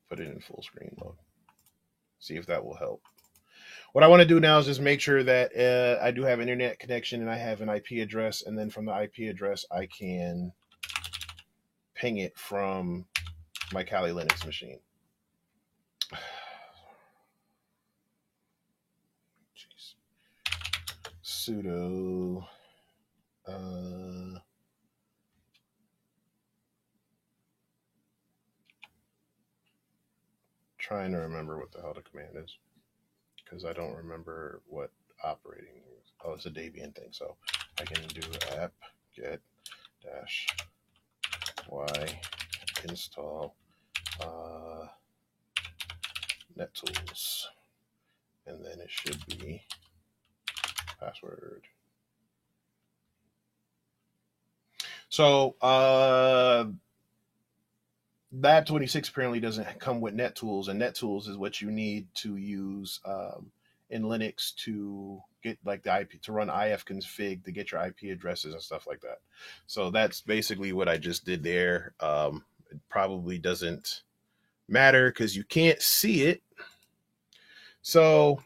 put it in full screen mode. See if that will help. What I want to do now is just make sure that I do have internet connection and I have an IP address, and then from the IP address I can ping it from my Kali Linux machine. Jeez. Sudo trying to remember what the hell the command is because I don't remember what operating is. Oh, it's a Debian thing, so I can do app get dash y install NetTools, and then it should be password. So Lab 26 apparently doesn't come with NetTools, and NetTools is what you need to use in Linux to get like the IP to run ifconfig to get your IP addresses and stuff like that. So that's basically what I just did there. It probably doesn't matter because you can't see it. So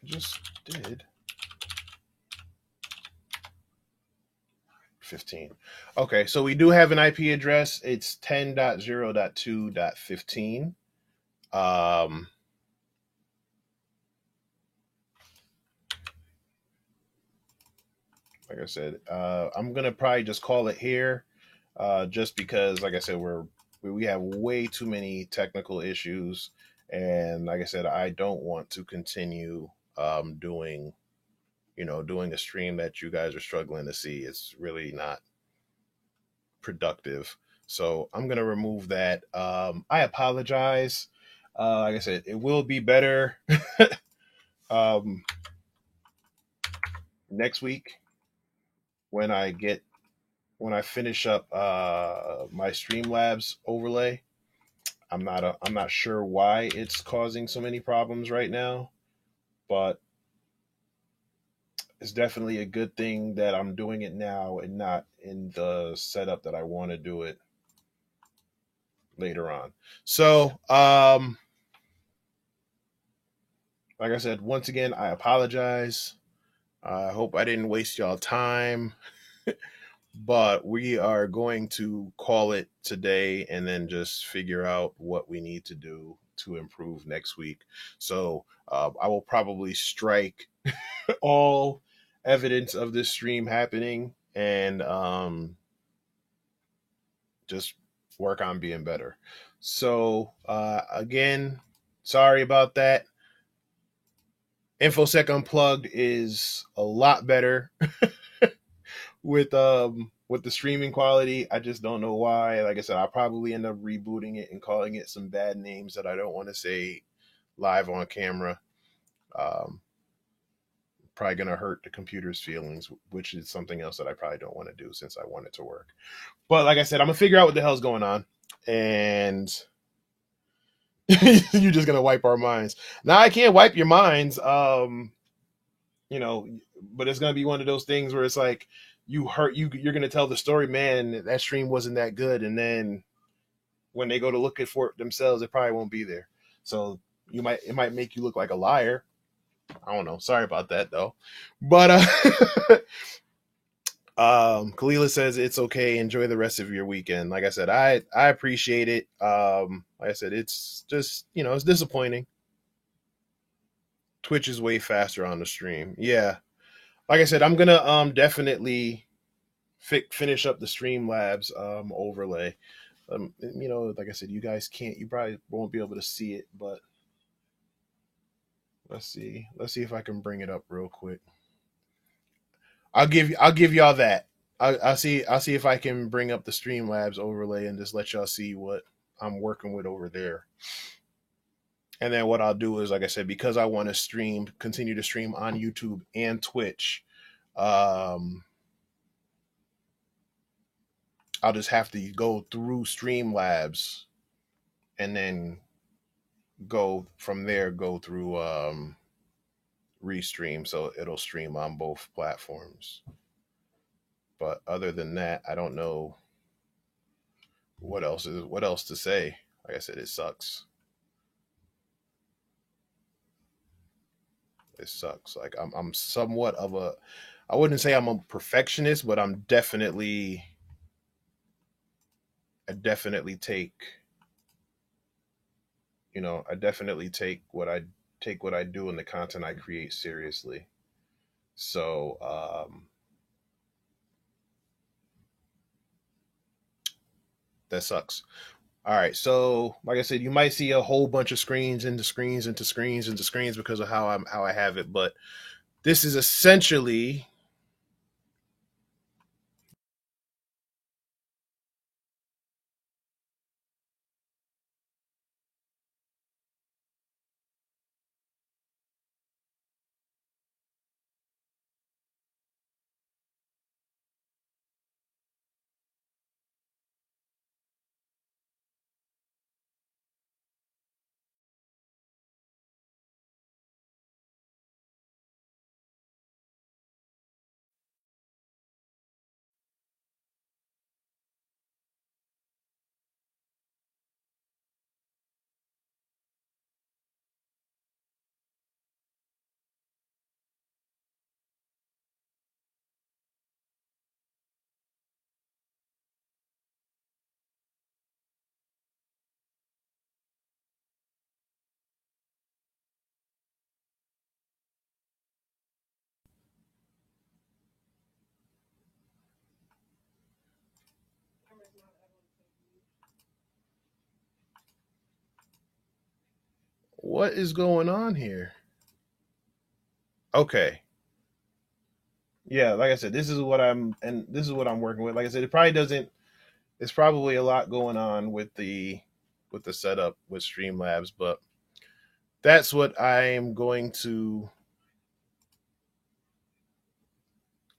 I just did 15. Okay, so we do have an IP address. It's 10.0.2.15. Like I said, I'm gonna probably just call it here, just because, like I said, we have way too many technical issues, and like I said, I don't want to continue doing doing a stream that you guys are struggling to see. It's really not productive. So I'm gonna remove that. I apologize. Like I said, it will be better um, next week when I finish up my Streamlabs overlay. I'm not sure why it's causing so many problems right now, but it's definitely a good thing that I'm doing it now and not in the setup that I want to do it later on. So, like I said, once again, I apologize. I hope I didn't waste y'all time, but we are going to call it today and then just figure out what we need to do to improve next week. So I will probably strike all evidence of this stream happening and just work on being better. So again, sorry about that. InfoSec Unplugged is a lot better with the streaming quality. I just don't know why. Like I said, I'll probably end up rebooting it and calling it some bad names that I don't want to say live on camera. Probably gonna hurt the computer's feelings, which is something else that I probably don't want to do since I want it to work. But like I said, I'm gonna figure out what the hell's going on, and you're just gonna wipe our minds. Now I can't wipe your minds, but it's gonna be one of those things where it's like you're gonna tell the story, man, that stream wasn't that good, and then when they go to look for it themselves, it probably won't be there. So it might make you look like a liar, I don't know. Sorry about that though. But Kalila says it's okay. Enjoy the rest of your weekend. Like I said, I appreciate it. Like I said, it's just, it's disappointing. Twitch is way faster on the stream. Yeah. Like I said, I'm gonna definitely finish up the Streamlabs overlay. Like I said, you probably won't be able to see it, but let's see if I can bring it up real quick. I'll give y'all that. I'll see if I can bring up the Streamlabs overlay and just let y'all see what I'm working with over there. And then what I'll do is, like I said, because I want to continue to stream on YouTube and Twitch, um, I'll just have to go through Streamlabs and then go from there, go through Restream, so it'll stream on both platforms. But other than that, I don't know what else to say. Like I said, it sucks. It sucks. Like I'm somewhat of a, I wouldn't say I'm a perfectionist, but I definitely take, I definitely take what I do and the content I create seriously. So that sucks. All right, so like I said, you might see a whole bunch of screens into screens into screens into screens because of how I have it, but this is essentially what is going on here? Okay. Yeah, like I said, this is what I'm working with. Like I said, it probably doesn't there's probably a lot going on with the setup with Streamlabs, but that's what I'm going to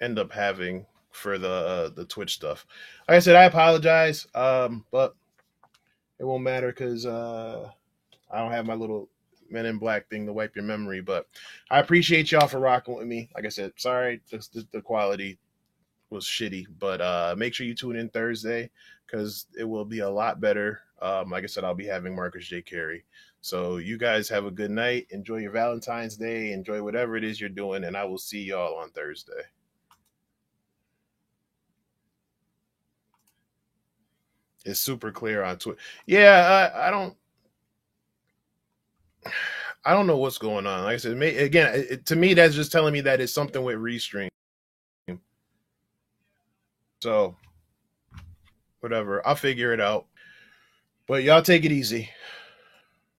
end up having for the Twitch stuff. Like I said, I apologize, but it won't matter because I don't have my little Men in Black thing to wipe your memory. But I appreciate y'all for rocking with me. Like I said, sorry the quality was shitty, but make sure you tune in Thursday because it will be a lot better. Like I said, I'll be having Marcus J. Carey. So you guys have a good night. Enjoy your Valentine's Day. Enjoy whatever it is you're doing, and I will see y'all on Thursday. It's super clear on Twitter. Yeah, I don't know what's going on. Like I said, again, to me, that's just telling me that it's something with Restream. So whatever, I'll figure it out. But y'all take it easy.